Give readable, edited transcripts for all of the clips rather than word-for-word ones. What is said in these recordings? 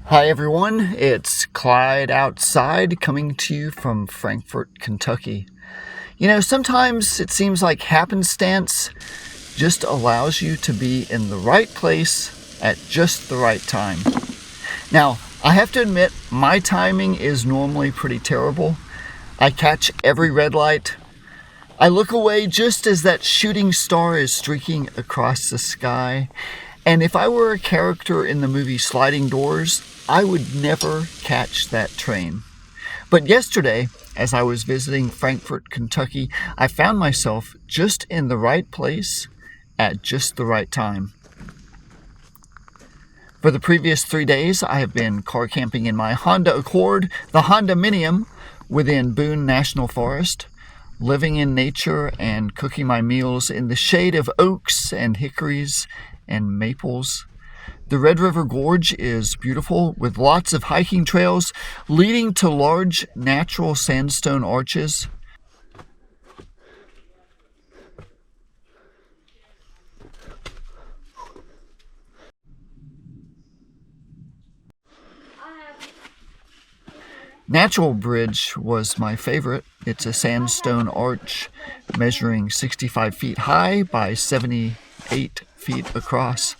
Hi everyone, it's Clyde outside coming to you from Frankfort, Kentucky. Sometimes it seems like happenstance just allows you to be in the right place at just the right time. Now, I have to admit, my timing is normally pretty terrible. I catch every red light. I look away just as that shooting star is streaking across the sky. And if I were a character in the movie Sliding Doors, I would never catch that train. But yesterday, as I was visiting Frankfort, Kentucky, I found myself just in the right place at just the right time. For the previous 3 days, I have been car camping in my Honda Accord, the Honda Minium, within Boone National Forest, living in nature and cooking my meals in the shade of oaks and hickories and maples. The River Gorge is beautiful, with lots of hiking trails leading to large natural sandstone arches. Natural Bridge was my favorite. It's a sandstone arch measuring 65 feet high by 78 feet across.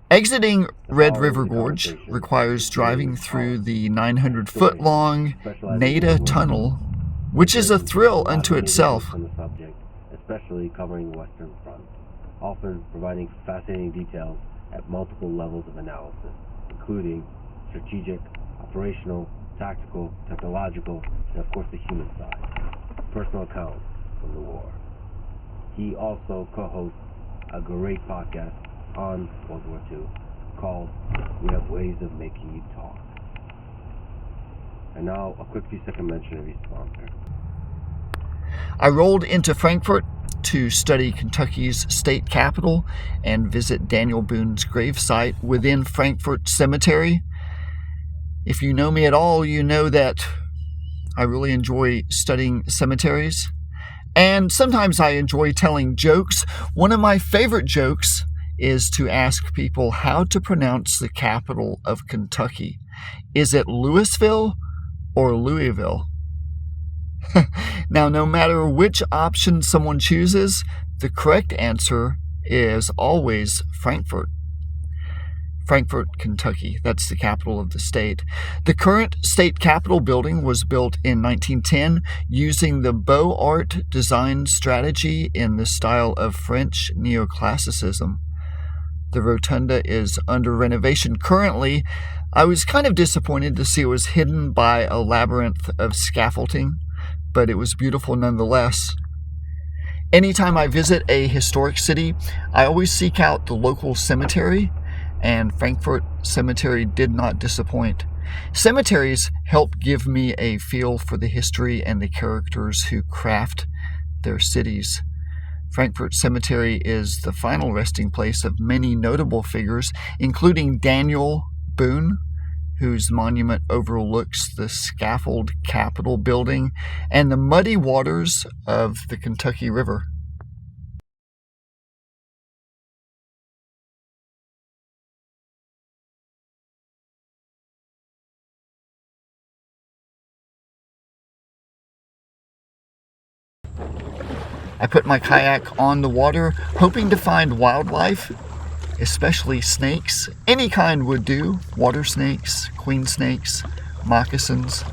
Exiting Red River Gorge requires driving through the 900-foot-long Nada Tunnel, which is a thrill unto itself. Especially covering the Western Front, often providing fascinating details at multiple levels of analysis, including strategic, operational, tactical, technological, and of course the human side. Personal accounts from the war. He also co-hosts a great podcast on World War II called We Have Ways of Making You Talk. And now a quick few-second mention of his sponsor. I rolled into Frankfort to study Kentucky's state capitol and visit Daniel Boone's gravesite within Frankfort Cemetery. If you know me at all, you know that I really enjoy studying cemeteries. And sometimes I enjoy telling jokes. One of my favorite jokes is to ask people how to pronounce the capital of Kentucky. Is it Louisville or Louisville? Now, no matter which option someone chooses, the correct answer is always Frankfort. Frankfort, Kentucky. That's the capital of the state. The current state capitol building was built in 1910 using the Beaux Arts design strategy in the style of French neoclassicism. The rotunda is under renovation currently. I was kind of disappointed to see it was hidden by a labyrinth of scaffolding, but it was beautiful nonetheless. Anytime I visit a historic city, I always seek out the local cemetery, and Frankfort Cemetery did not disappoint. Cemeteries help give me a feel for the history and the characters who craft their cities. Frankfort Cemetery is the final resting place of many notable figures, including Daniel Boone, whose monument overlooks the scaffold Capitol building and the muddy waters of the Kentucky River. I put my kayak on the water, hoping to find wildlife, especially snakes. Any kind would do. Water snakes, queen snakes, moccasins.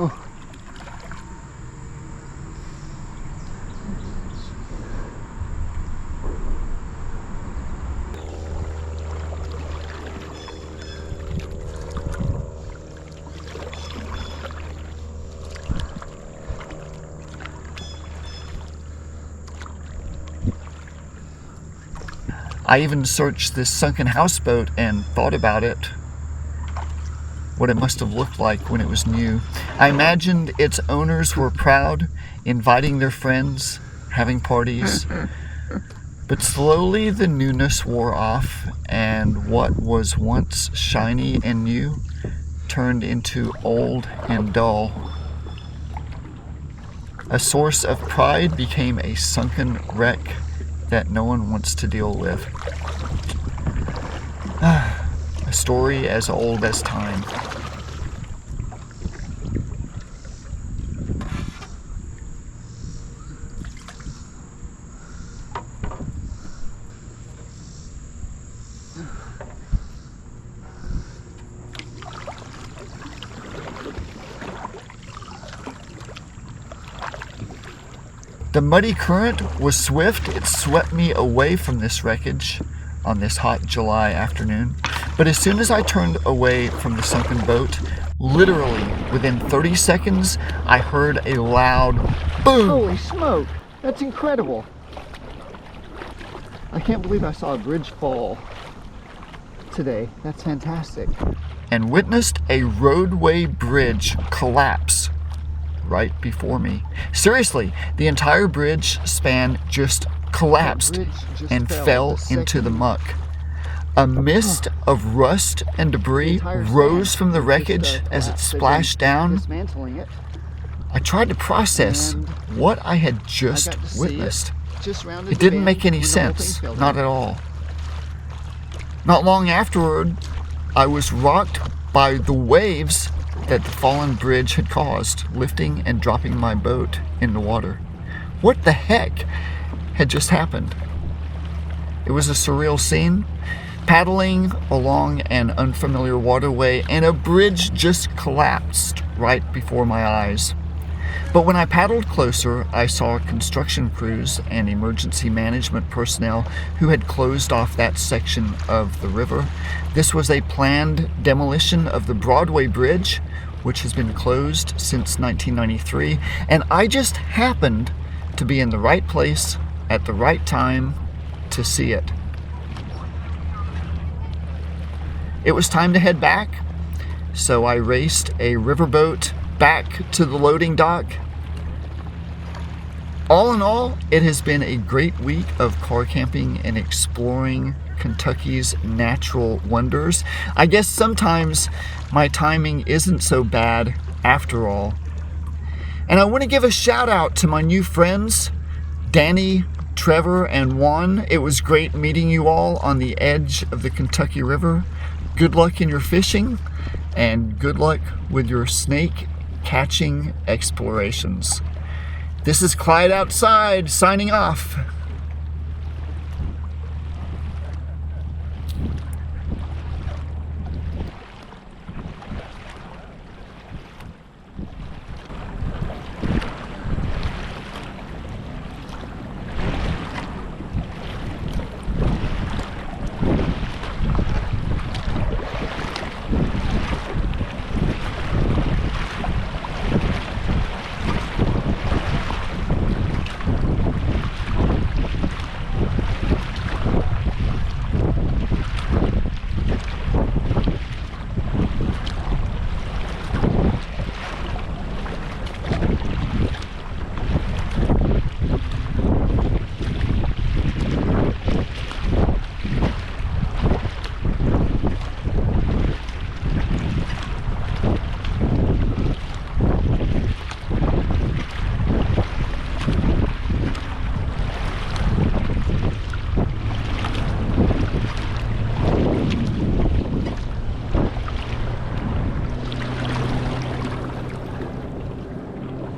Oh. I even searched this sunken houseboat and thought about it, what it must have looked like when it was new. I imagined its owners were proud, inviting their friends, having parties. But slowly the newness wore off, and what was once shiny and new turned into old and dull. A source of pride became a sunken wreck that no one wants to deal with. A story as old as time. The muddy current was swift. It swept me away from this wreckage on this hot July afternoon. But as soon as I turned away from the sunken boat, literally within 30 seconds, I heard a loud boom. Holy smoke! That's incredible. I can't believe I saw a bridge fall today. That's fantastic. And witnessed a roadway bridge collapse right before me. Seriously, the entire bridge span just collapsed and fell into the muck. A mist of rust and debris rose from the wreckage as it splashed down. I tried to process what I had just witnessed. It didn't make any sense, not at all. Not long afterward, I was rocked by the waves that the fallen bridge had caused, lifting and dropping my boat in the water. What the heck had just happened? It was a surreal scene, paddling along an unfamiliar waterway, and a bridge just collapsed right before my eyes. But when I paddled closer, I saw construction crews and emergency management personnel who had closed off that section of the river. This was a planned demolition of the Broadway Bridge, which has been closed since 1993, and I just happened to be in the right place at the right time to see it. It was time to head back, so I raced a riverboat back to the loading dock. All in all, it has been a great week of car camping and exploring Kentucky's natural wonders. I guess sometimes my timing isn't so bad after all. And I want to give a shout out to my new friends, Danny, Trevor, and Juan. It was great meeting you all on the edge of the Kentucky River. Good luck in your fishing, and good luck with your snake catching explorations. This is Clyde outside, signing off.